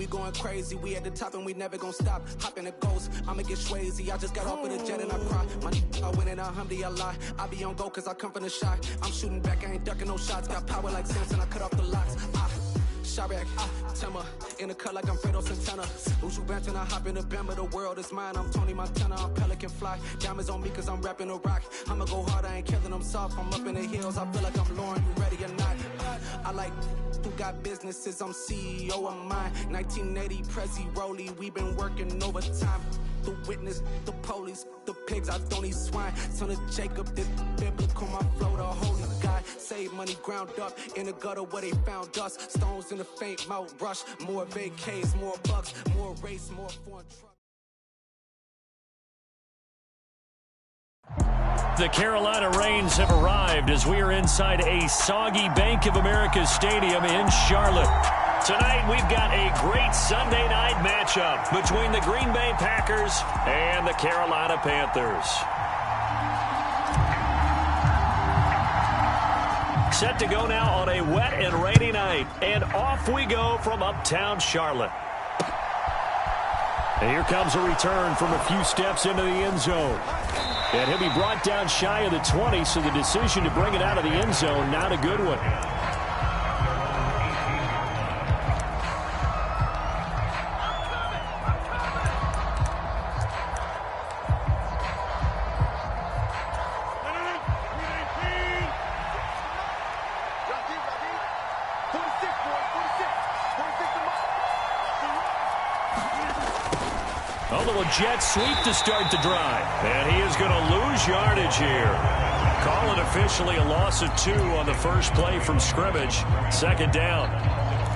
we going crazy. We at the top and we never gonna stop. Hop in the ghost, I'ma get Swayze. I just got off of the jet and I cry. I win in a Humvee, I lie. I be on go cause I come from the shot. I'm shooting back, I ain't ducking no shots. Got power like Samson, I cut off the locks. Chirac, Timmer, in the cut like I'm Fredo Santana. Who's you bent and I hop in the Bama, the world is mine. I'm Tony Montana, I'm Pelican Fly. Diamonds on me cause I'm rapping a rock. I'ma go hard, I ain't killing them soft. I'm up in the hills, I feel like I'm Lauren, you ready or not? I like who got businesses, I'm CEO of mine. 1980 Prezi Rolly, we been working overtime. The witness, the police, the pigs, I don't eat swine. Son of Jacob, this biblical, my flow, the holy God. Save money ground up in the gutter where they found us. Stones in the faint mouth rush. More vacays, more bucks, more race, more foreign trucks. The Carolina Rains have arrived as we are inside a soggy Bank of America Stadium in Charlotte. Tonight, we've got a great Sunday night matchup between the Green Bay Packers and the Carolina Panthers. Set to go now on a wet and rainy night, and off we go from uptown Charlotte. And here comes a return from a few steps into the end zone. And he'll be brought down shy of the 20, so the decision to bring it out of the end zone, not a good one. Jet sweep to start the drive. And he is going to lose yardage here. Call it officially a loss of 2 on the first play from scrimmage. Second down.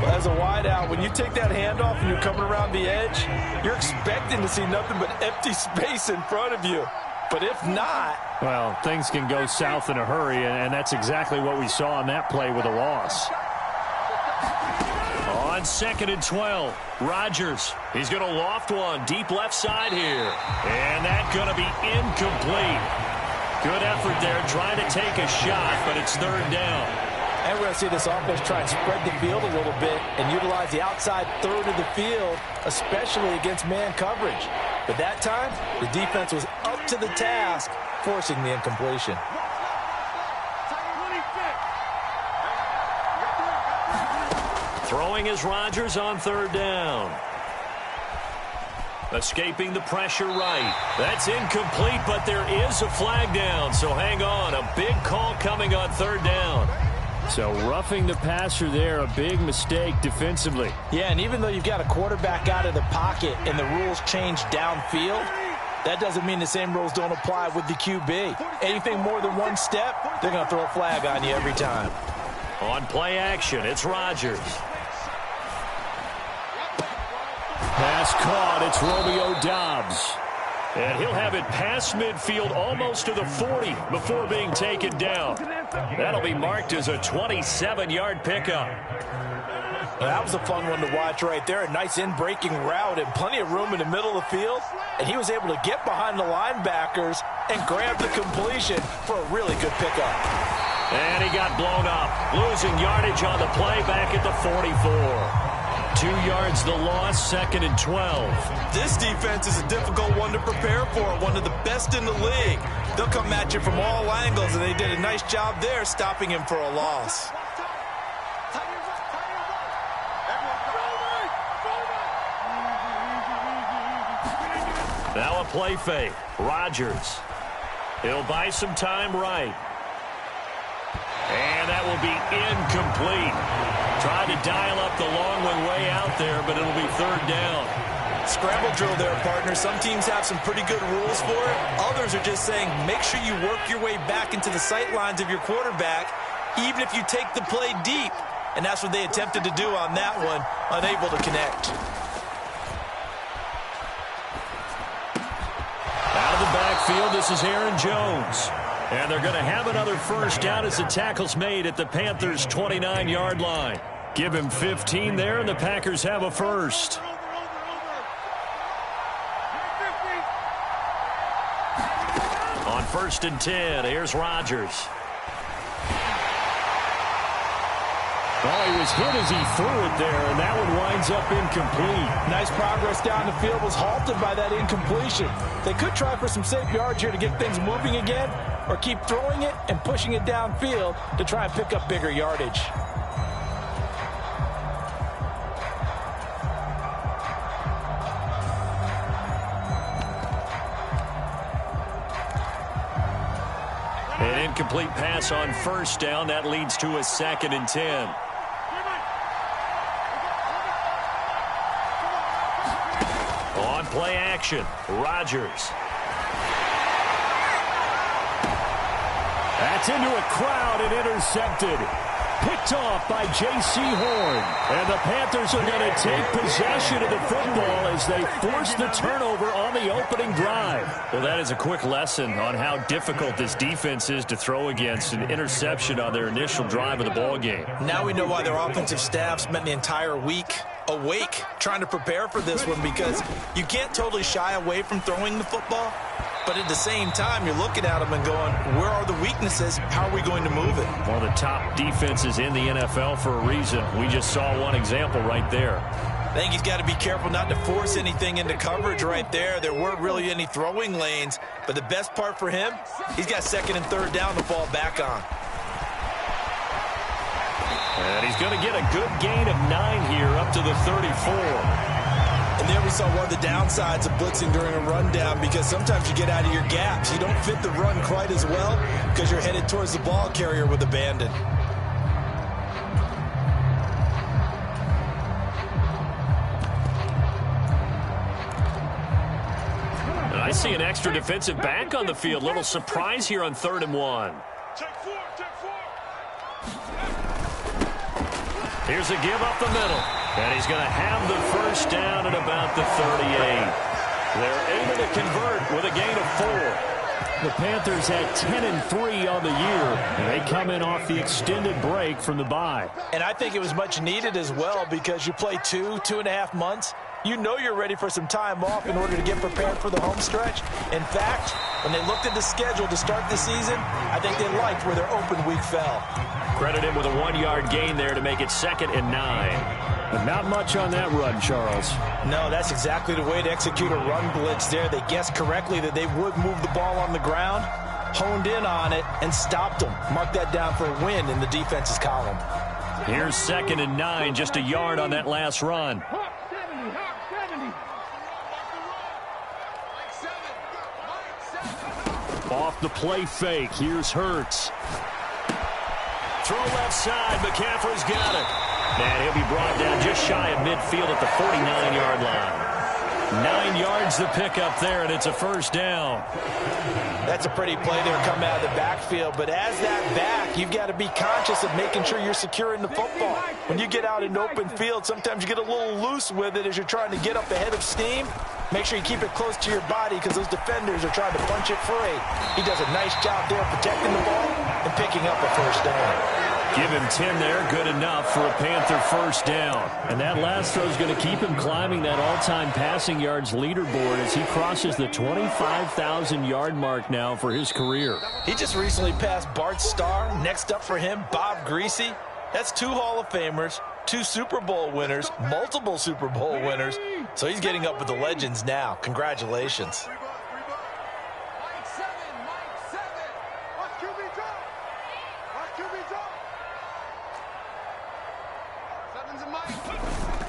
Well, as a wideout, when you take that handoff and you're coming around the edge, you're expecting to see nothing but empty space in front of you. But if not... well, things can go south in a hurry, and that's exactly what we saw on that play with a loss. On 2nd and 12, Rodgers. He's going to loft one deep left side here. And that's going to be incomplete. Good effort there trying to take a shot, but it's third down. And we're going to see this offense try and spread the field a little bit and utilize the outside third of the field, especially against man coverage. But that time, the defense was up to the task, forcing the incompletion. Throwing is Rodgers on third down. Escaping the pressure right. That's incomplete, but there is a flag down, so hang on. A big call coming on third down. So roughing the passer there, a big mistake defensively. Yeah, and even though you've got a quarterback out of the pocket and the rules change downfield, that doesn't mean the same rules don't apply with the QB. Anything more than one step, they're going to throw a flag on you every time. On play action, it's Rodgers. Pass caught, it's Romeo Doubs. And he'll have it past midfield almost to the 40 before being taken down. That'll be marked as a 27-yard pickup. Well, that was a fun one to watch right there. A nice in-breaking route and plenty of room in the middle of the field. And he was able to get behind the linebackers and grab the completion for a really good pickup. And he got blown up, losing yardage on the play back at the 44. 2 yards the loss, 2nd and 12. This defense is a difficult one to prepare for, one of the best in the league. They'll come at you from all angles, and they did a nice job there stopping him for a loss. Now a play fake. Rodgers. He'll buy some time right. And that will be incomplete. Trying to dial up the long one way out there, but it'll be third down. Scramble drill there, partner. Some teams have some pretty good rules for it. Others are just saying make sure you work your way back into the sight lines of your quarterback, even if you take the play deep. And that's what they attempted to do on that one, unable to connect. Out of the backfield, this is Aaron Jones. And they're going to have another first down as the tackle's made at the Panthers' 29-yard line. Give him 15 there, and the Packers have a first. On 1st and 10, here's Rodgers. Oh, he was hit as he threw it there, and that one winds up incomplete. Nice progress down the field, was halted by that incompletion. They could try for some safe yards here to get things moving again, or keep throwing it and pushing it downfield to try and pick up bigger yardage. An incomplete pass on first down. That leads to a 2nd and 10. On play action, Rodgers. That's into a crowd and intercepted. Picked off by J.C. Horn. And the Panthers are going to take possession of the football as they force the turnover on the opening drive. Well, that is a quick lesson on how difficult this defense is to throw against. An interception on their initial drive of the ball game. Now we know why their offensive staff spent the entire week awake trying to prepare for this one, because you can't totally shy away from throwing the football. But at the same time, you're looking at them and going, where are the weaknesses? How are we going to move it? One of the top defenses in the NFL for a reason. We just saw one example right there. I think he's got to be careful not to force anything into coverage right there. There weren't really any throwing lanes. But the best part for him, he's got 2nd and 3rd down to fall back on. And he's going to get a good gain of 9 here up to the 34. And there we saw one of the downsides of blitzing during a rundown, because sometimes you get out of your gaps. You don't fit the run quite as well because you're headed towards the ball carrier with abandon. And I see an extra defensive back on the field. Little surprise here on 3rd and 1. Here's a give up the middle. And he's going to have the first down at about the 38. They're able to convert with a gain of 4. The Panthers had 10-3 on the year, and they come in off the extended break from the bye. And I think it was much needed as well, because you play 2.5 months. You know you're ready for some time off in order to get prepared for the home stretch. In fact, when they looked at the schedule to start the season, I think they liked where their open week fell. Credit him with a 1-yard gain there to make it 2nd and 9. But not much on that run, Charles. No, that's exactly the way to execute a run blitz there. They guessed correctly that they would move the ball on the ground, honed in on it, and stopped them. Mark that down for a win in the defense's column. Here's 2nd and 9, just a yard on that last run. Off the play fake, here's Hurts. Throw left side, McCaffrey's got it. And he'll be brought down just shy of midfield at the 49-yard line. 9 yards to pick up there, and it's a first down. That's a pretty play there coming out of the backfield. But as that back, you've got to be conscious of making sure you're securing the football. When you get out in open field, sometimes you get a little loose with it as you're trying to get up ahead of steam. Make sure you keep it close to your body, because those defenders are trying to punch it free. He does a nice job there protecting the ball and picking up a first down. Give him 10 there, good enough for a Panther first down. And that last throw is going to keep him climbing that all-time passing yards leaderboard as he crosses the 25,000-yard mark now for his career. He just recently passed Bart Starr. Next up for him, Bob Greasy. That's 2 Hall of Famers, 2 Super Bowl winners, multiple Super Bowl winners. So he's getting up with the legends now. Congratulations.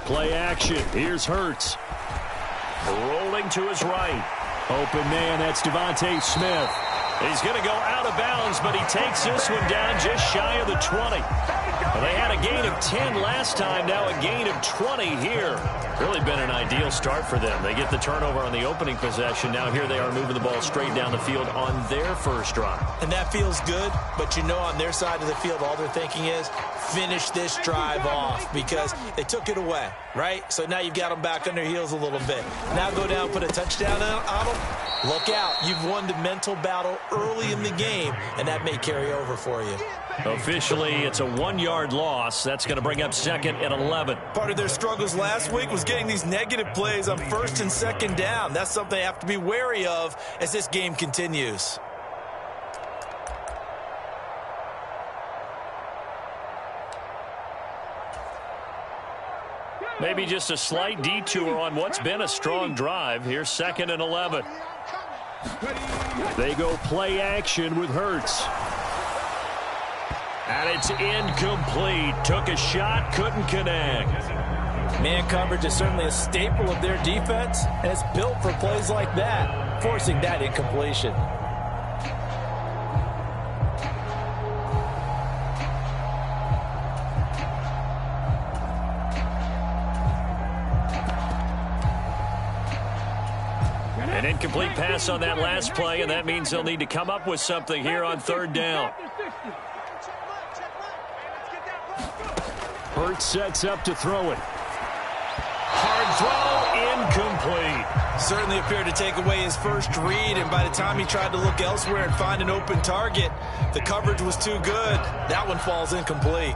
Play action. Here's Hurts. Rolling to his right. Open man, that's Devontae Smith. He's going to go out of bounds, but he takes this one down just shy of the 20. Well, they had a gain of 10 last time, now a gain of 20 here. Really been an ideal start for them. They get the turnover on the opening possession. Now here they are moving the ball straight down the field on their first drive. And that feels good, but you know on their side of the field, all they're thinking is finish this drive off, because they took it away, right? So now you've got them back on their heels a little bit. Now go down, put a touchdown on them. Look out. You've won the mental battle early in the game, and that may carry over for you. Officially, it's a 1-yard loss. That's going to bring up 2nd and 11. Part of their struggles last week was getting these negative plays on 1st and 2nd down. That's something they have to be wary of as this game continues. Maybe just a slight detour on what's been a strong drive. Here's 2nd and 11. They go play action with Hurts. And it's incomplete. Took a shot, couldn't connect. Man coverage is certainly a staple of their defense, and it's built for plays like that, forcing that incompletion. An incomplete pass on that last play, and that means they'll need to come up with something here on 3rd down. Hurts sets up to throw it. Hard throw, incomplete. Certainly appeared to take away his first read, and by the time he tried to look elsewhere and find an open target, the coverage was too good. That one falls incomplete.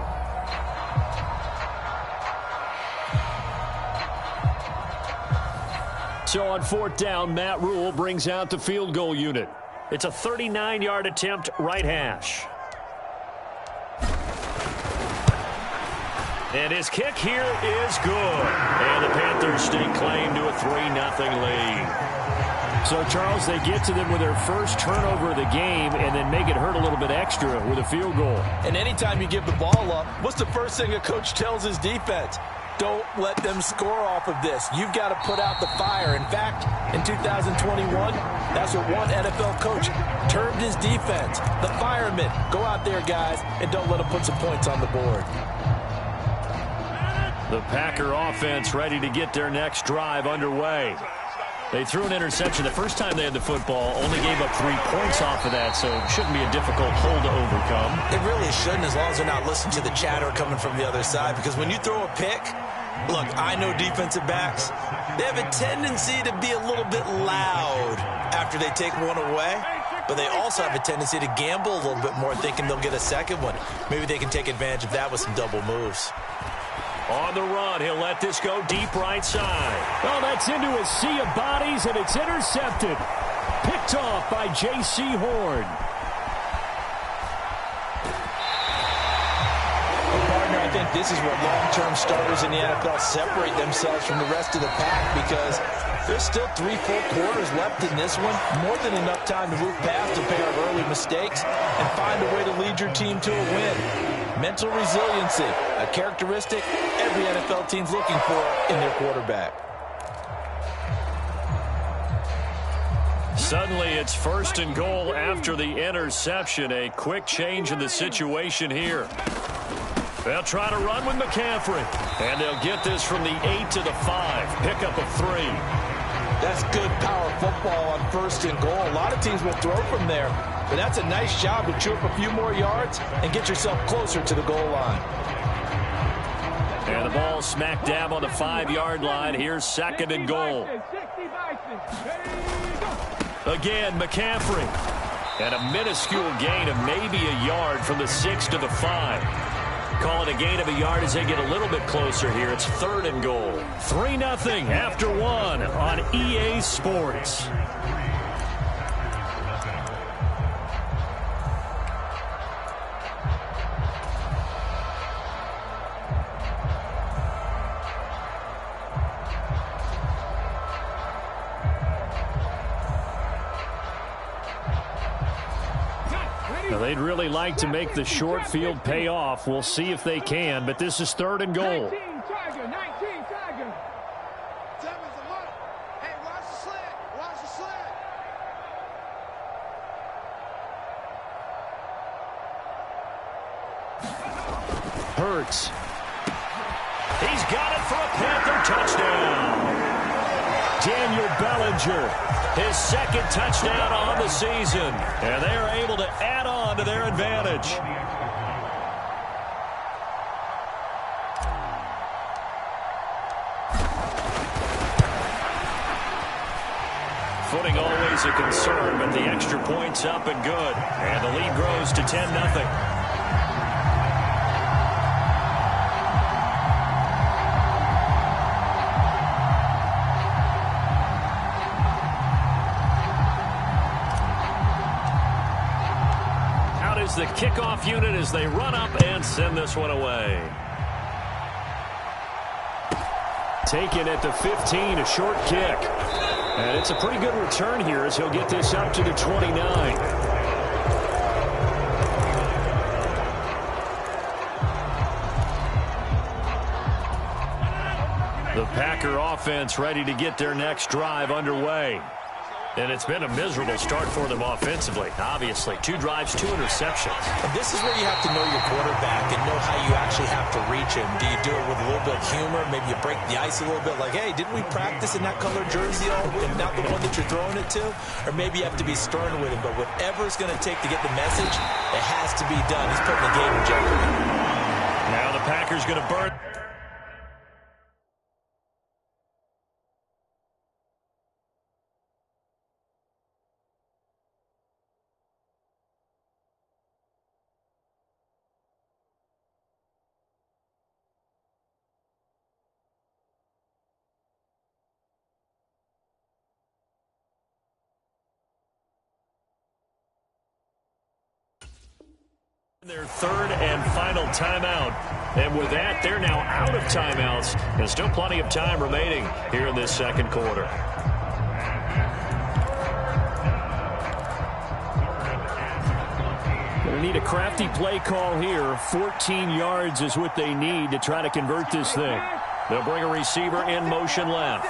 So on 4th down, Matt Rule brings out the field goal unit. It's a 39-yard attempt, right hash. And his kick here is good. And the Panthers stake claim to a 3-0 lead. So, Charles, they get to them with their first turnover of the game and then make it hurt a little bit extra with a field goal. And anytime you give the ball up, what's the first thing a coach tells his defense? Don't let them score off of this. You've got to put out the fire. In fact, in 2021, that's what one NFL coach termed his defense. The firemen. Go out there, guys, and don't let them put some points on the board. The Packer offense ready to get their next drive underway. They threw an interception the first time they had the football, only gave up 3 points off of that, so it shouldn't be a difficult hole to overcome. It really shouldn't, as long as they're not listening to the chatter coming from the other side, because when you throw a pick, look, I know defensive backs, they have a tendency to be a little bit loud after they take one away, but they also have a tendency to gamble a little bit more, thinking they'll get a second one. Maybe they can take advantage of that with some double moves. On the run, he'll let this go deep right side. Oh, that's into a sea of bodies, and it's intercepted. Picked off by J.C. Horn. Well, partner, I think this is where long-term starters in the NFL separate themselves from the rest of the pack, because there's still 3 full quarters left in this one. More than enough time to move past a pair of early mistakes and find a way to lead your team to a win. Mental resiliency, a characteristic every NFL team's looking for in their quarterback. Suddenly, it's 1st and goal after the interception. A quick change in the situation here. They'll try to run with McCaffrey. And they'll get this from the 8 to the 5. Pickup of 3. That's good power football on 1st and goal. A lot of teams will throw from there, but that's a nice job to chew up a few more yards and get yourself closer to the goal line. And the ball smack dab on the 5-yard line. Here's 2nd and goal. Again, McCaffrey. And a minuscule gain of maybe a yard from the 6 to the 5. Call it a gain of a yard as they get a little bit closer here. It's 3rd and goal. 3-0 after 1 on EA Sports. Now, they'd really like to make the short field pay off. We'll see if they can, but this is 3rd and goal. 19 Tiger. Hey, watch the slant. Watch the slant. Hurts. He's got it for a Panther touchdown. Daniel Bellinger, his 2nd touchdown on the season. And they are able to add on to their advantage. Footing always a concern, but the extra point's up and good. And the lead grows to 10-0. The kickoff unit as they run up and send this one away. taken at the 15, a short kick. And it's a pretty good return here as he'll get this up to the 29. The Packer offense ready to get their next drive underway. And it's been a miserable start for them offensively, obviously. 2 drives, 2 interceptions. And this is where you have to know your quarterback and know how you actually have to reach him. Do you do it with a little bit of humor? Maybe you break the ice a little bit like, hey, didn't we practice in that color jersey and not the one that you're throwing it to? Or maybe you have to be stern with him. But whatever it's going to take to get the message, it has to be done. He's putting the game in jeopardy. Now the Packers going to burn. Their third and final timeout. And with that, they're now out of timeouts. And still plenty of time remaining here in this second quarter. Going to need a crafty play call here. 14 yards is what they need to try to convert this thing. They'll bring a receiver in motion left.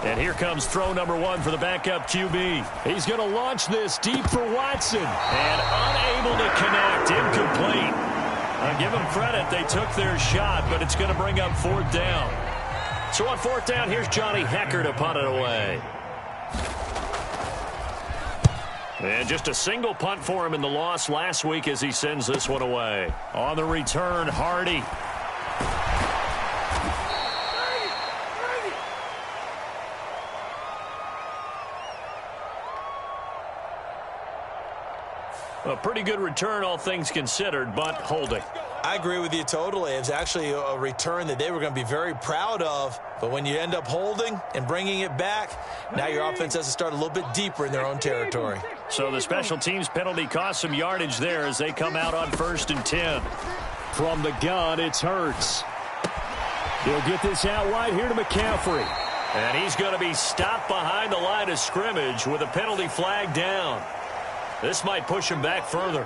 And here comes throw number 1 for the backup QB. He's going to launch this deep for Watson. And unable to connect. Incomplete. I'll give them credit. They took their shot, but it's going to bring up 4th down. So on 4th down, here's Johnny Hecker to punt it away. And just a single punt for him in the loss last week as he sends this one away. On the return, Hardy. A pretty good return, all things considered, but holding. I agree with you totally. It's actually a return that they were going to be very proud of. But when you end up holding and bringing it back, now your offense has to start a little bit deeper in their own territory. So the special teams penalty cost some yardage there as they come out on 1st and 10. From the gun, it's Hurts. He'll get this out wide here to McCaffrey. And he's going to be stopped behind the line of scrimmage with a penalty flag down. This might push him back further.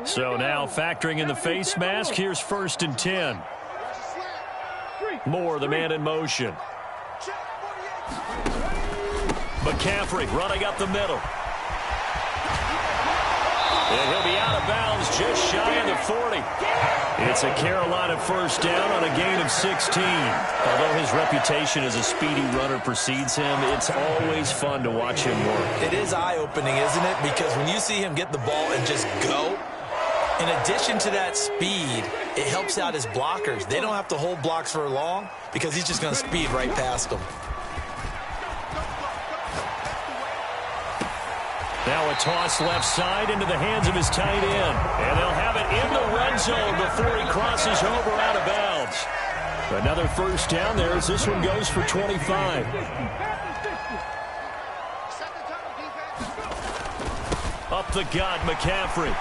So now factoring in the face mask, here's 1st and 10. Moore, the man in motion. McCaffrey running up the middle. And he'll be out of bounds just shy of the 40. It's a Carolina 1st down on a gain of 16. Although his reputation as a speedy runner precedes him, it's always fun to watch him work. It is eye-opening, isn't it? Because when you see him get the ball and just go, in addition to that speed, it helps out his blockers. They don't have to hold blocks for long because he's just going to speed right past them. Now a toss left side into the hands of his tight end. And they'll have it in the red zone before he crosses over out of bounds. Another 1st down there as this one goes for 25. Up the gut, McCaffrey.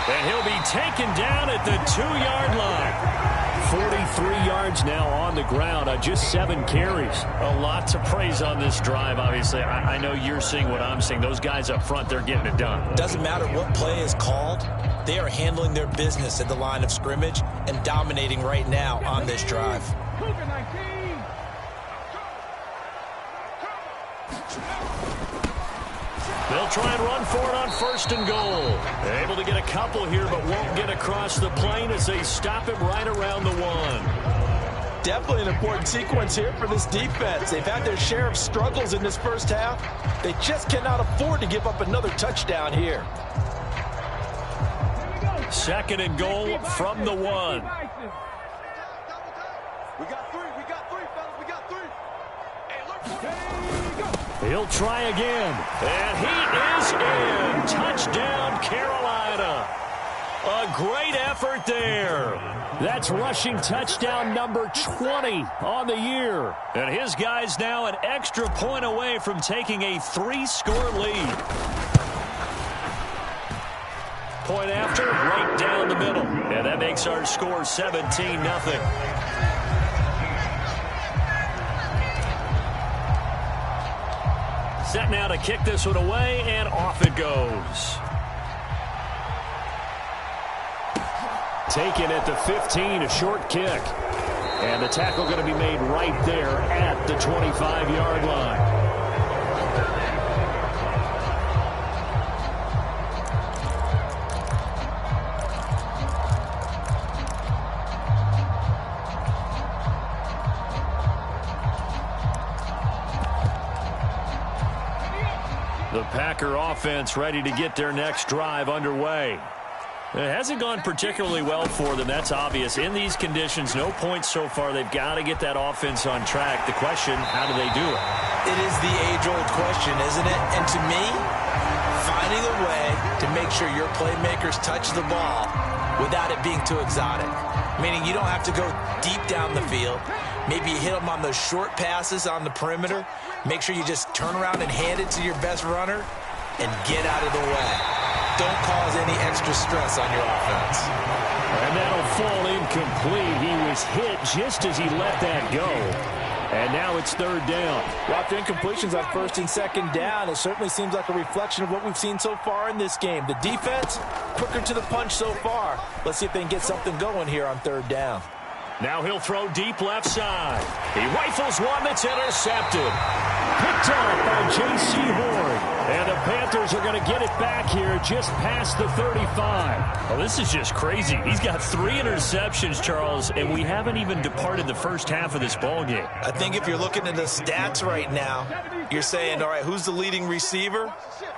And he'll be taken down at the 2-yard line. 43 yards now on the ground on just 7 carries. A lot to praise on this drive, obviously. I know you're seeing what I'm seeing. Those guys up front, they're getting it done. Doesn't matter what play is called. They are handling their business at the line of scrimmage and dominating right now on this drive. They'll try and run for it on 1st and goal. They're able to get a couple here, but won't get across the plane as they stop him right around the 1. Definitely an important sequence here for this defense. They've had their share of struggles in this first half. They just cannot afford to give up another touchdown here. 2nd and goal from the 1. We got 3, fellas. We got 3. Hey, look for it. He'll try again. And he is in. Touchdown, Carolina. A great effort there. That's rushing touchdown number 20 on the year. And his guy's now an extra point away from taking a 3-score lead. Point after, right down the middle. And that makes our score 17-0. Set now to kick this one away, and off it goes. Taken at the 15, a short kick. And the tackle going to be made right there at the 25-yard line. The Packer offense ready to get their next drive underway. It hasn't gone particularly well for them. That's obvious. In these conditions, no points so far. They've got to get that offense on track. The question, how do they do it? It is the age-old question, isn't it? And to me, finding a way to make sure your playmakers touch the ball without it being too exotic. Meaning you don't have to go deep down the field. Maybe you hit them on those short passes on the perimeter. Make sure you just turn around and hand it to your best runner and get out of the way. Don't cause any extra stress on your offense. And that'll fall incomplete. He was hit just as he let that go. And now it's third down. Well, after incompletions on first and second down, it certainly seems like a reflection of what we've seen so far in this game. The defense, quicker to the punch so far. Let's see if they can get something going here on third down. Now he'll throw deep left side. He rifles one that's intercepted. Picked up by J.C. Horn. And the Panthers are going to get it back here just past the 35. Well, this is just crazy. He's got 3 interceptions, Charles, and we haven't even departed the first half of this ballgame. I think if you're looking at the stats right now, you're saying, all right, who's the leading receiver?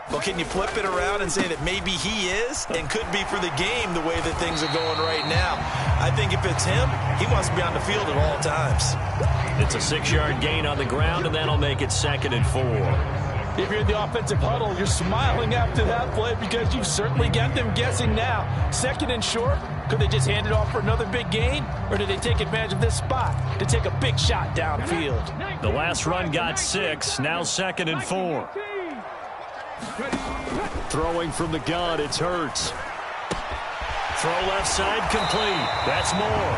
Well, can you flip it around and say that maybe he is and could be for the game the way that things are going right now? I think if it's him, he wants to be on the field at all times. It's a 6-yard gain on the ground, and that'll make it 2nd and 4. If you're in the offensive huddle, you're smiling after that play because you've certainly got them guessing now. 2nd and short, could they just hand it off for another big gain? Or did they take advantage of this spot to take a big shot downfield? The last run got 6, now 2nd and 4. Throwing from the gun, it's Hurts. Throw left side complete. That's more.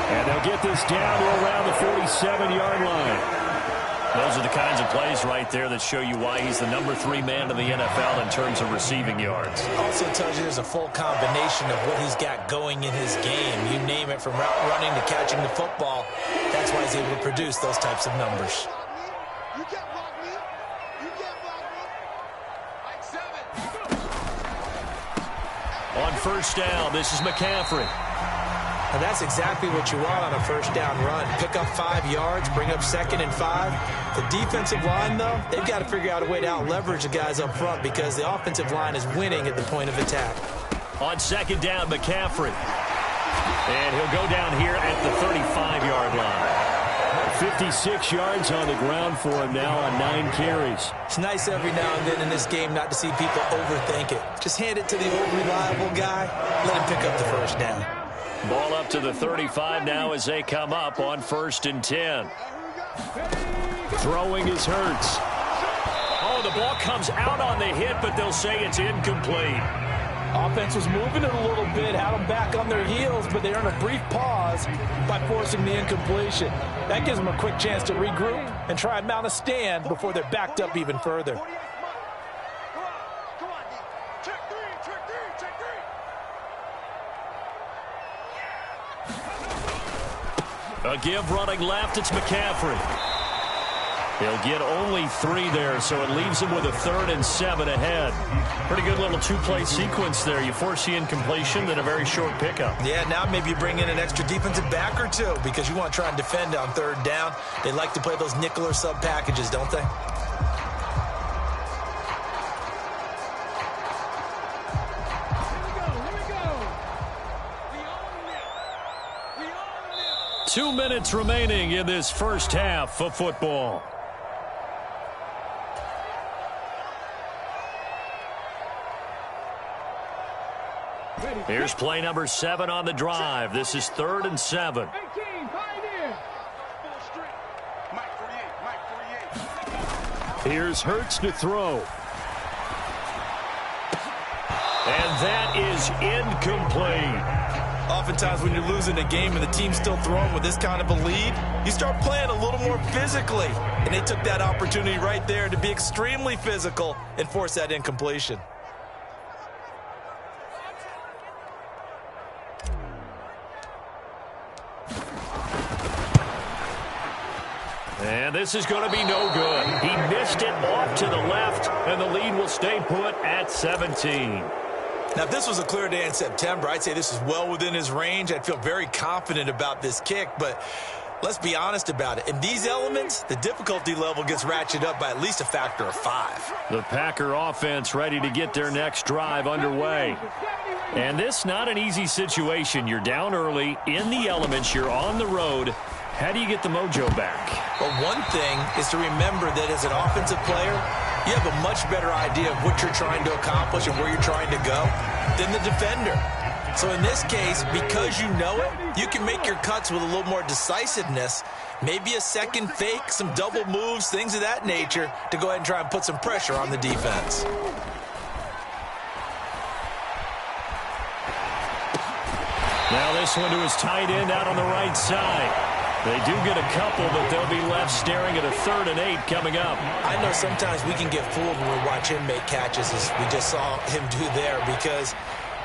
And they'll get this down to around the 47-yard line. Those are the kinds of plays right there that show you why he's the number 3 man in the NFL in terms of receiving yards. Also tells you there's a full combination of what he's got going in his game. You name it, from route running to catching the football. That's why he's able to produce those types of numbers. You can't block me. You can't block me. Like 7. On first down, this is McCaffrey. And that's exactly what you want on a first down run. Pick up 5 yards, bring up 2nd and 5. The defensive line, though, they've got to figure out a way to out-leverage the guys up front because the offensive line is winning at the point of attack. On 2nd down, McCaffrey. And he'll go down here at the 35-yard line. 56 yards on the ground for him now on 9 carries. It's nice every now and then in this game not to see people overthink it. Just hand it to the old reliable guy. Let him pick up the first down. Ball up to the 35 now as they come up on 1st and 10. Throwing is Hurts. Oh, the ball comes out on the hit, but they'll say it's incomplete. Offense was moving it a little bit, had them back on their heels, but they earned a brief pause by forcing the incompletion. That gives them a quick chance to regroup and try and mount a stand before they're backed up even further. A give running left, it's McCaffrey. He'll get only 3 there, so it leaves him with a 3rd and 7 ahead. Pretty good little 2-play sequence there. You force the incompletion, then a very short pickup. Yeah, now maybe you bring in an extra defensive back or 2 because you want to try and defend on 3rd down. They like to play those nickel or sub packages, don't they? Two minutes remaining in this first half of football. Here's play number 7 on the drive. This is 3rd and 7. Here's Hurts to throw. And that is incomplete. Oftentimes when you're losing a game and the team's still throwing with this kind of a lead, you start playing a little more physically. And they took that opportunity right there to be extremely physical and force that incompletion. And this is going to be no good. He missed it off to the left, and the lead will stay put at 17. Now, if this was a clear day in September, I'd say this is well within his range. I'd feel very confident about this kick, but let's be honest about it. In these elements, the difficulty level gets ratcheted up by at least a factor of 5. The Packer offense ready to get their next drive underway. And this not an easy situation. You're down early, in the elements, you're on the road. How do you get the mojo back? Well, one thing is to remember that as an offensive player, you have a much better idea of what you're trying to accomplish and where you're trying to go than the defender. So in this case, because you know it, you can make your cuts with a little more decisiveness, maybe a second fake, some double moves, things of that nature, to go ahead and try and put some pressure on the defense. Now this one to his tight end out on the right side. They do get a couple, but they'll be left staring at a 3rd and 8 coming up. I know sometimes we can get fooled when we watch him make catches, as we just saw him do there, because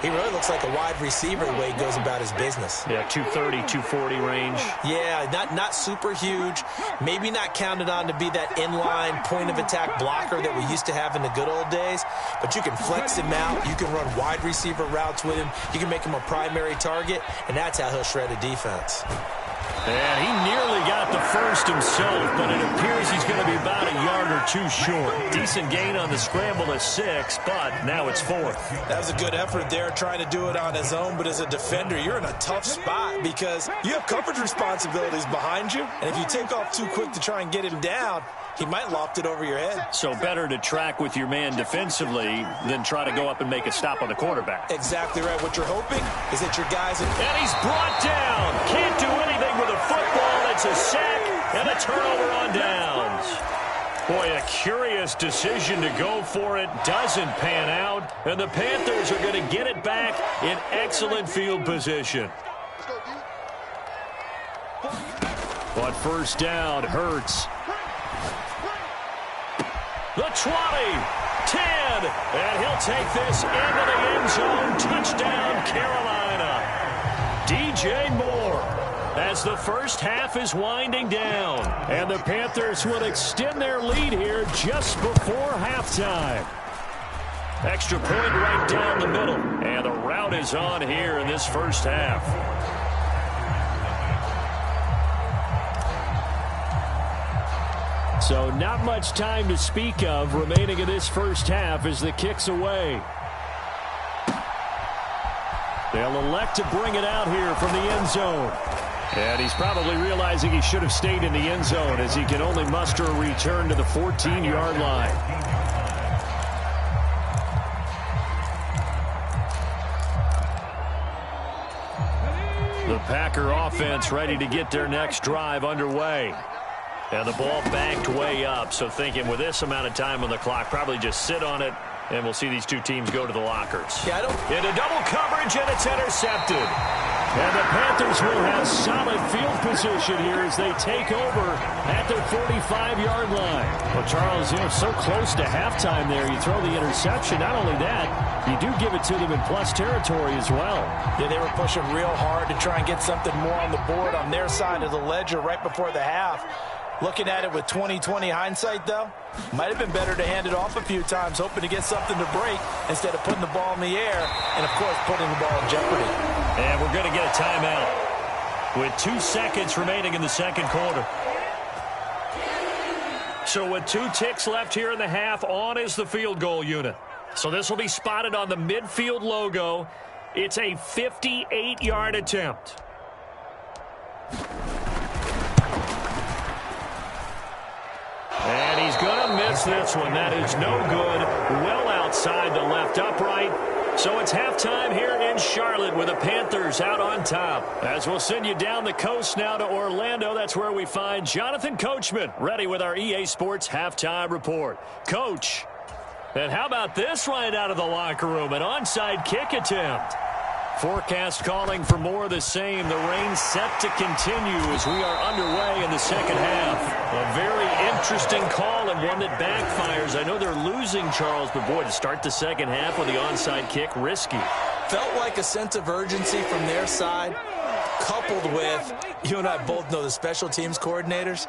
he really looks like a wide receiver the way he goes about his business. Yeah, 230, 240 range. Yeah, not super huge. Maybe not counted on to be that inline point-of-attack blocker that we used to have in the good old days, but you can flex him out. You can run wide receiver routes with him. You can make him a primary target, and that's how he'll shred a defense. And he nearly got the first himself, but it appears he's going to be about a yard or 2 short. Decent gain on the scramble at 6, but now it's 4th. That was a good effort there, trying to do it on his own, but as a defender, you're in a tough spot because you have coverage responsibilities behind you, and if you take off too quick to try and get him down, he might loft it over your head. So better to track with your man defensively than try to go up and make a stop on the quarterback. Exactly right. What you're hoping is that your guys... And he's brought down. Can't do anything with a football. It's a sack and a turnover on downs. Boy, a curious decision to go for it. Doesn't pan out. And the Panthers are going to get it back in excellent field position. But first down, Hurts. The 20, 10, and he'll take this into the end zone. Touchdown, Carolina. DJ Moore, as the first half is winding down. And the Panthers will extend their lead here just before halftime. Extra point right down the middle. And the route is on here in this first half. So not much time to speak of remaining in this first half as the kick's away. They'll elect to bring it out here from the end zone. And he's probably realizing he should have stayed in the end zone as he can only muster a return to the 14-yard line. The Packer offense ready to get their next drive underway. And the ball backed way up, so thinking with this amount of time on the clock, probably just sit on it, and we'll see these two teams go to the lockers. Into double coverage, and it's intercepted. And the Panthers will have solid field position here as they take over at their 45-yard line. Well, Charles, so close to halftime there, you throw the interception. Not only that, you do give it to them in plus territory as well. Yeah, they were pushing real hard to try and get something more on the board on their side of the ledger right before the half. Looking at it with 20/20 hindsight, though, might have been better to hand it off a few times, hoping to get something to break instead of putting the ball in the air and, of course, putting the ball in jeopardy. And we're going to get a timeout with 2 seconds remaining in the second quarter. So with 2 ticks left here in the half, on is the field goal unit. So this will be spotted on the midfield logo. It's a 58-yard attempt. And he's going to miss has this one. That is no good. Well outside the left upright. So it's halftime here in Charlotte with the Panthers out on top. As we'll send you down the coast now to Orlando, that's where we find Jonathan Coachman ready with our EA Sports halftime report. Coach, and how about this right out of the locker room? An onside kick attempt. Forecast calling for more of the same. The rain set to continue as we are underway in the second half. A very interesting call and one that backfires. I know they're losing, Charles, but boy, to start the second half with the onside kick, risky. Felt like a sense of urgency from their side, coupled with, you and I both know the special teams coordinators.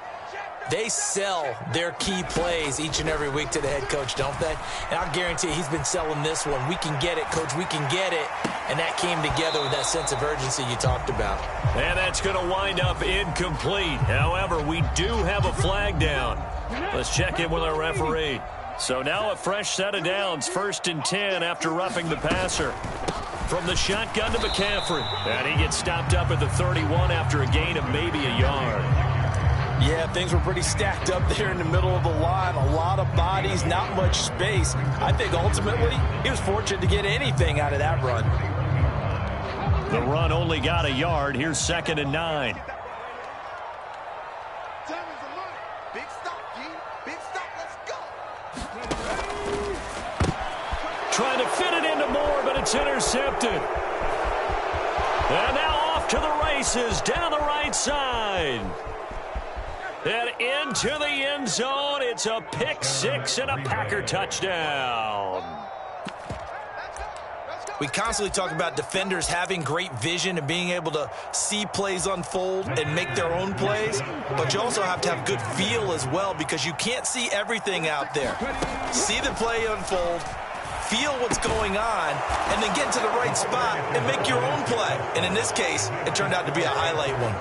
They sell their key plays each and every week to the head coach, don't they? And I'll guarantee you he's been selling this one. We can get it, coach. We can get it. And that came together with that sense of urgency you talked about. And that's going to wind up incomplete. However, we do have a flag down. Let's check in with our referee. So now a fresh set of downs. 1st and 10 after roughing the passer. From the shotgun to McCaffrey. And he gets stopped up at the 31 after a gain of maybe a yard. Yeah, things were pretty stacked up there in the middle of the line. A lot of bodies, not much space. I think ultimately he was fortunate to get anything out of that run. The run only got a yard. Here's 2nd and 9. Big stop, G. Big stop. Let's go. Trying to fit it into Moore, but it's intercepted. And now off to the races down the right side. And into the end zone. It's a pick six and a Packer touchdown. We constantly talk about defenders having great vision and being able to see plays unfold and make their own plays, but you also have to have good feel as well because you can't see everything out there. See the play unfold, feel what's going on, and then get to the right spot and make your own play. And in this case, it turned out to be a highlight one.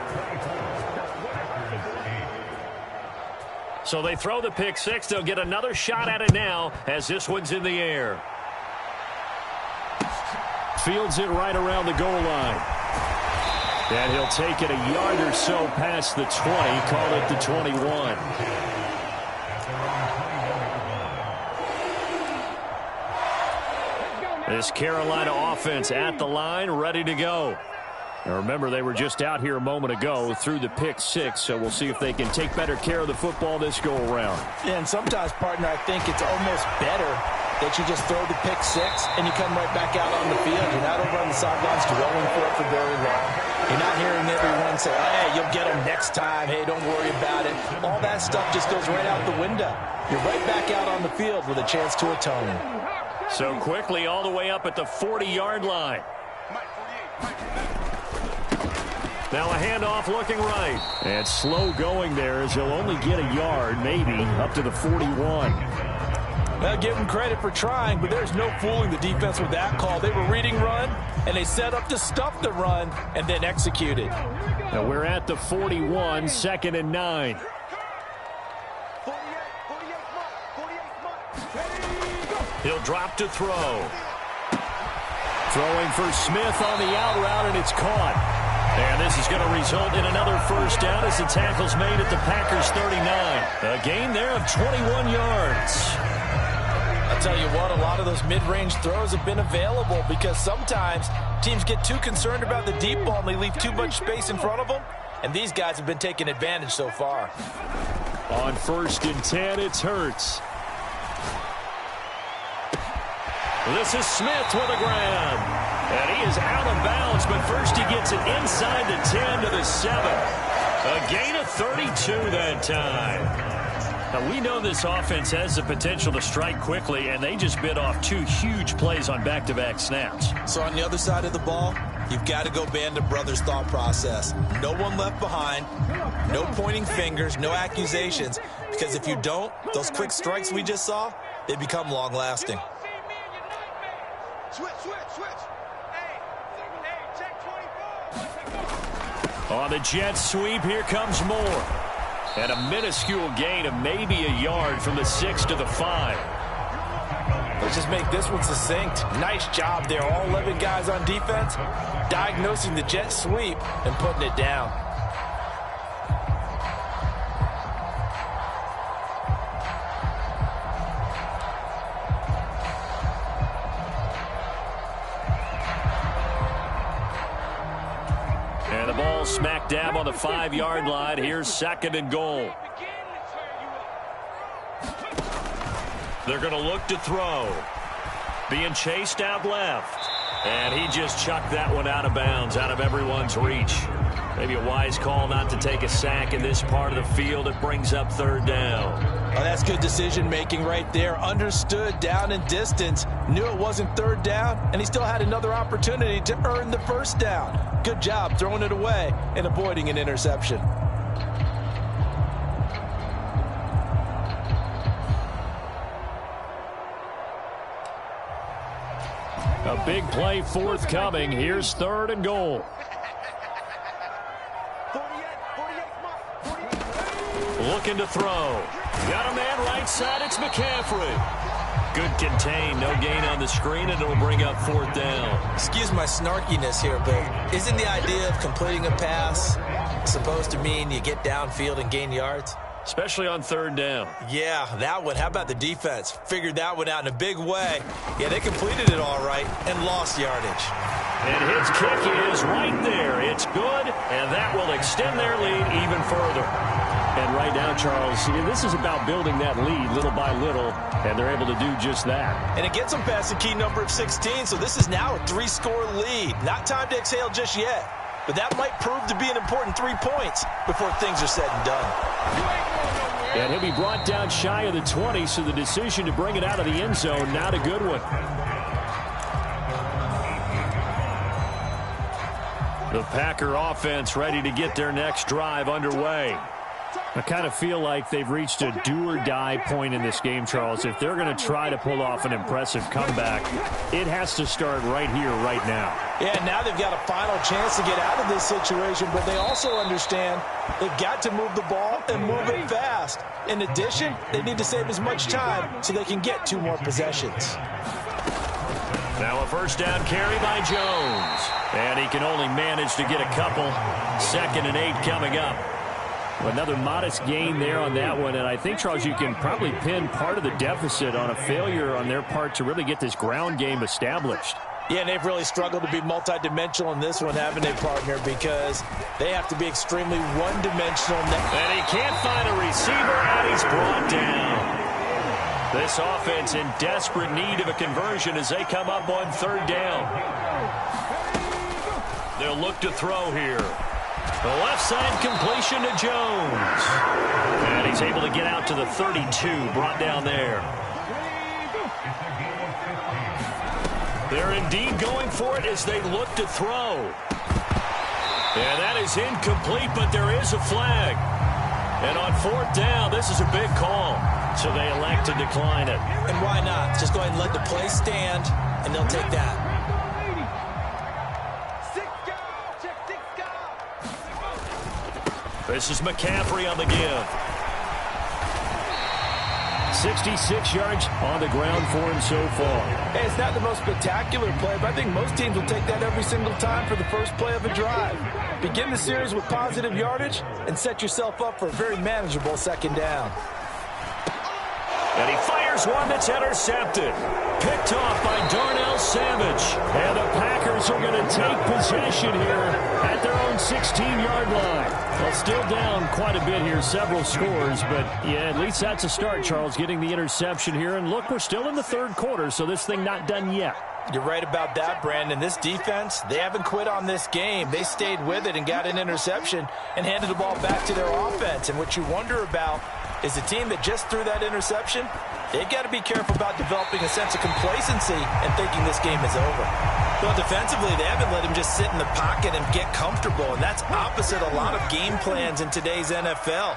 So they throw the pick six. They'll get another shot at it now as this one's in the air. Fields it right around the goal line. And he'll take it a yard or so past the 20. Call it the 21. This Carolina offense at the line, ready to go. Now remember, they were just out here a moment ago through the pick six, so we'll see if they can take better care of the football this go-around. Yeah, and sometimes, partner, I think it's almost better that you just throw the pick six and you come right back out on the field. You're not over on the sidelines dwelling for it for very long. You're not hearing everyone say, hey, you'll get them next time. Hey, don't worry about it. All that stuff just goes right out the window. You're right back out on the field with a chance to atone. So quickly all the way up at the 40-yard line. Now a handoff looking right. And slow going there as he'll only get a yard, maybe, up to the 41. Well, give them credit for trying, but there's no fooling the defense with that call. They were reading run, and they set up to stuff the run and then executed. Now we're at the 41, 2nd and 9. He'll drop to throw. Throwing for Smith on the out route, and it's caught. And this is going to result in another first down as the tackle's made at the Packers' 39. A gain there of 21 yards. I'll tell you what, a lot of those mid-range throws have been available because sometimes teams get too concerned about the deep ball and they leave too much space in front of them. And these guys have been taking advantage so far. On 1st and 10, it's Hurts. This is Smith with a grab. And he is out of bounds, but first he gets it inside the 10 to the 7. A gain of 32 that time. Now, we know this offense has the potential to strike quickly, and they just bit off 2 huge plays on back-to-back snaps. So on the other side of the ball, you've got to go Band of Brothers thought process. No one left behind, no pointing fingers, no accusations, because if you don't, those quick strikes we just saw, they become long-lasting. Switch. Hey, check 24. On the jet sweep, here comes Moore. And a minuscule gain of maybe a yard from the 6 to the 5. Let's just make this one succinct. Nice job there. All 11 guys on defense diagnosing the jet sweep and putting it down. smack dab on the 5-yard line. Here's 2nd and goal. They're going to look to throw. Being chased out left. And he just chucked that one out of bounds, out of everyone's reach. Maybe a wise call not to take a sack in this part of the field. It brings up 3rd down. Oh, that's good decision-making right there. Understood down and distance. Knew it wasn't 3rd down, and he still had another opportunity to earn the 1st down. Good job throwing it away and avoiding an interception. A big play forthcoming. Here's 3rd and goal. Looking to throw. Got a man right side. It's McCaffrey. Good contain. No gain on the screen, and it'll bring up 4th down. Excuse my snarkiness here, but isn't the idea of completing a pass supposed to mean you get downfield and gain yards? Especially on 3rd down. Yeah, that one. How about the defense? Figured that one out in a big way. Yeah, they completed it all right and lost yardage. And his kick is right there. It's good, and that will extend their lead even further. And right now, Charles, this is about building that lead little by little, and they're able to do just that. And it gets them past the key number of 16, so this is now a 3-score lead. Not time to exhale just yet, but that might prove to be an important 3 points before things are said and done. And he'll be brought down shy of the 20, so the decision to bring it out of the end zone, not a good one. The Packer offense ready to get their next drive underway. I kind of feel like they've reached a do-or-die point in this game, Charles. If they're going to try to pull off an impressive comeback, it has to start right here, right now. Yeah, now they've got a final chance to get out of this situation, but they also understand they've got to move the ball and move it fast. In addition, they need to save as much time so they can get 2 more possessions. Now a 1st down carry by Jones. And he can only manage to get a couple. 2nd and 8 coming up. Another modest gain there on that one, and I think, Charles, you can probably pin part of the deficit on a failure on their part to really get this ground game established. Yeah, and they've really struggled to be multidimensional in this one, haven't they, partner, because they have to be extremely one-dimensional. And he can't find a receiver, and he's brought down. This offense in desperate need of a conversion as they come up on 3rd down. They'll look to throw here. The left side completion to Jones. And he's able to get out to the 32, brought down there. They're indeed going for it as they look to throw. And that is incomplete, but there is a flag. And on 4th down, this is a big call. So they elect to decline it. And why not? Just go ahead and let the play stand, and they'll take that. This is McCaffrey on the give. 66 yards on the ground for him so far. Hey, it's not the most spectacular play, but I think most teams will take that every single time for the first play of a drive. Begin the series with positive yardage and set yourself up for a very manageable 2nd down. And he fires one that's intercepted. Picked off by Darnell Savage. And the Packers are going to take possession here at their own 16-yard line. Well, still down quite a bit here, several scores. But, yeah, at least that's a start, Charles, getting the interception here. And, look, we're still in the 3rd quarter, so this thing not done yet. You're right about that, Brandon. This defense, they haven't quit on this game. They stayed with it and got an interception and handed the ball back to their offense. And what you wonder about is the team that just threw that interception, they've got to be careful about developing a sense of complacency and thinking this game is over. Well, defensively, they haven't let him just sit in the pocket and get comfortable, and that's opposite a lot of game plans in today's NFL.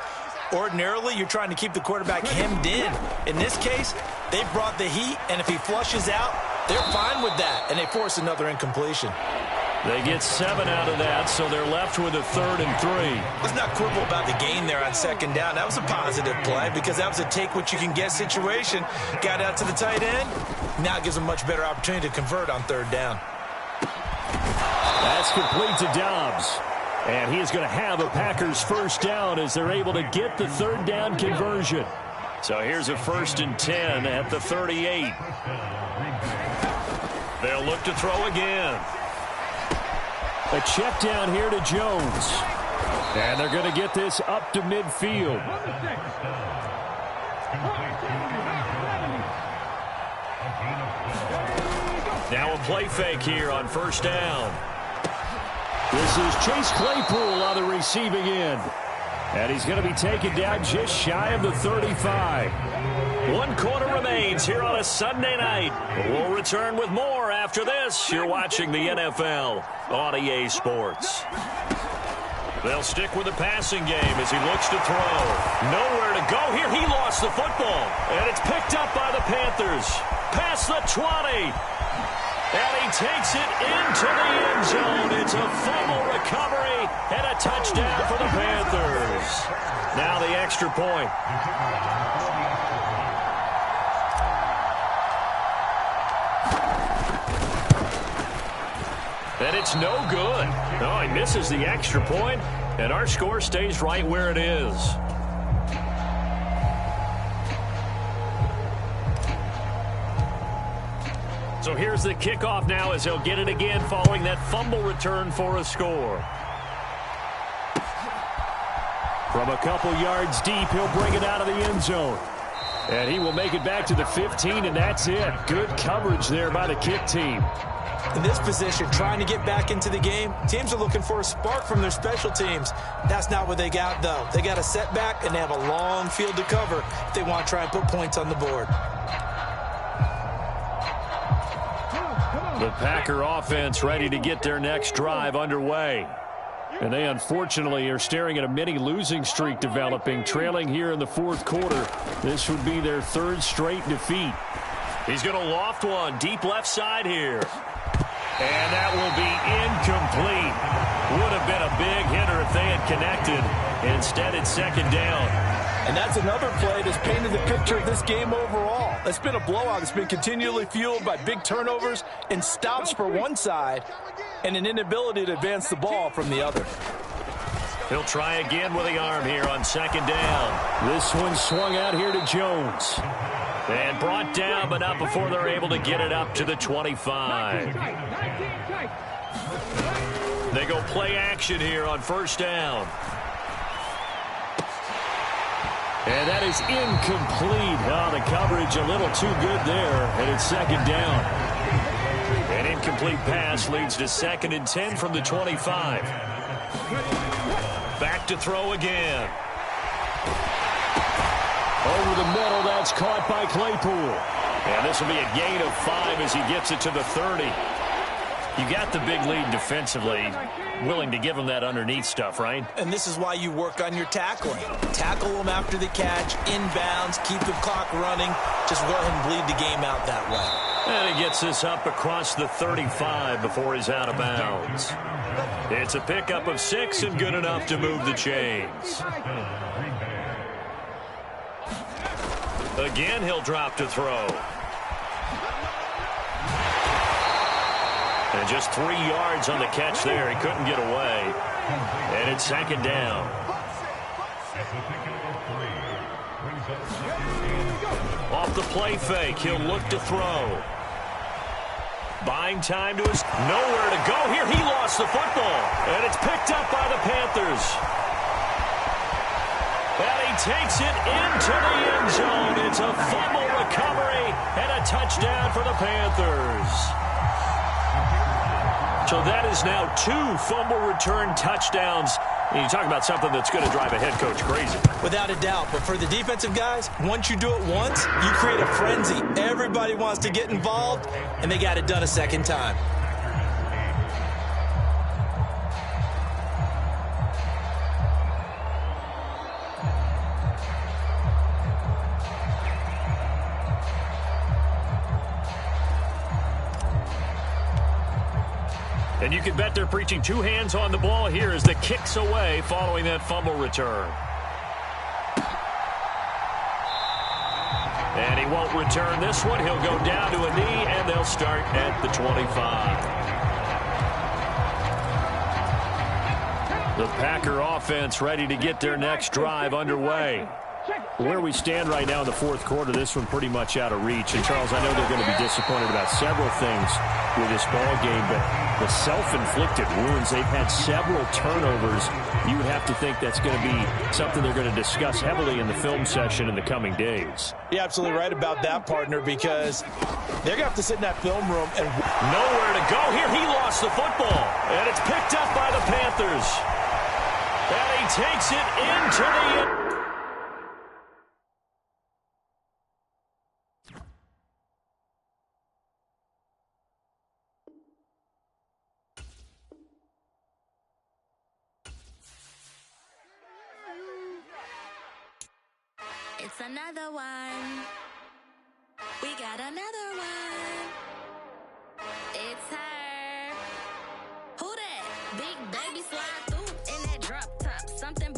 Ordinarily, you're trying to keep the quarterback hemmed in. In this case, they brought the heat, and if he flushes out, they're fine with that, and they force another incompletion. They get 7 out of that, so they're left with a 3rd and 3. Let's not quibble about the gain there on 2nd down. That was a positive play because that was a take-what-you-can-get situation. Got out to the tight end. Now it gives them a much better opportunity to convert on 3rd down. That's complete to Dobbs. And he is going to have a Packers 1st down as they're able to get the 3rd down conversion. So here's a 1st and 10 at the 38. They'll look to throw again. A check down here to Jones. And they're going to get this up to midfield. Now a play fake here on first down. This is Chase Claypool on the receiving end. And he's going to be taken down just shy of the 35. 1 quarter remains here on a Sunday night. We'll return with more after this. You're watching the NFL on EA Sports. They'll stick with the passing game as he looks to throw. Nowhere to go here. He lost the football. And it's picked up by the Panthers. Past the 20. And he takes it into the end zone. It's a fumble recovery and a touchdown for the Panthers. Now the extra point. And it's no good. Oh, he misses the extra point, and our score stays right where it is. So here's the kickoff now as he'll get it again following that fumble return for a score. From a couple yards deep, he'll bring it out of the end zone. And he will make it back to the 15, and that's it. Good coverage there by the kick team. In this position, trying to get back into the game, teams are looking for a spark from their special teams. That's not what they got, though. They got a setback, and they have a long field to cover if they want to try and put points on the board. The Packer offense ready to get their next drive underway. And they unfortunately are staring at a mini losing streak developing, trailing here in the fourth quarter. This would be their third straight defeat. He's going to loft one deep left side here. And that will be incomplete. Would have been a big hitter if they had connected. Instead, it's second down. And that's another play that's painted the picture of this game overall. It's been a blowout. It's been continually fueled by big turnovers and stops for one side and an inability to advance the ball from the other. He'll try again with the arm here on second down. This one swung out here to Jones. And brought down, but not before they're able to get it up to the 25. They go play action here on first down. And that is incomplete. Oh, the coverage a little too good there, and it's second down. An incomplete pass leads to second and 10 from the 25. Back to throw again. Over the middle, that's caught by Claypool. And this will be a gain of 5 as he gets it to the 30. You got the big lead defensively. Willing to give him that underneath stuff, right? And this is why you work on your tackling. Tackle them after the catch, inbounds, keep the clock running. Just go ahead and bleed the game out that way. And he gets this up across the 35 before he's out of bounds. It's a pickup of 6 and good enough to move the chains. Again, he'll drop to throw. And just 3 yards on the catch there. He couldn't get away. And it's second down. Off the play fake, he'll look to throw. Buying time to his... Nowhere to go here. He lost the football. And it's picked up by the Panthers. And he takes it into the end zone. It's a fumble recovery and a touchdown for the Panthers. So that is now 2 fumble return touchdowns. And you talk about something that's going to drive a head coach crazy. Without a doubt. But for the defensive guys, once you do it once, you create a frenzy. Everybody wants to get involved, and they got it done a second time. And you can bet they're preaching 2 hands on the ball here as the kick's away following that fumble return. And he won't return this one. He'll go down to a knee, and they'll start at the 25. The Packer offense ready to get their next drive underway. Where we stand right now in the fourth quarter, this one pretty much out of reach. And, Charles, I know they're going to be disappointed about several things with this ball game, but the self-inflicted wounds, they've had several turnovers. You would have to think that's going to be something they're going to discuss heavily in the film session in the coming days. You're absolutely right about that, partner, because they're going to have to sit in that film room and nowhere to go here. He lost the football, and it's picked up by the Panthers. And he takes it into the... It's another one. We got another one. It's her. Who that? Big baby slide through in that drop top. Something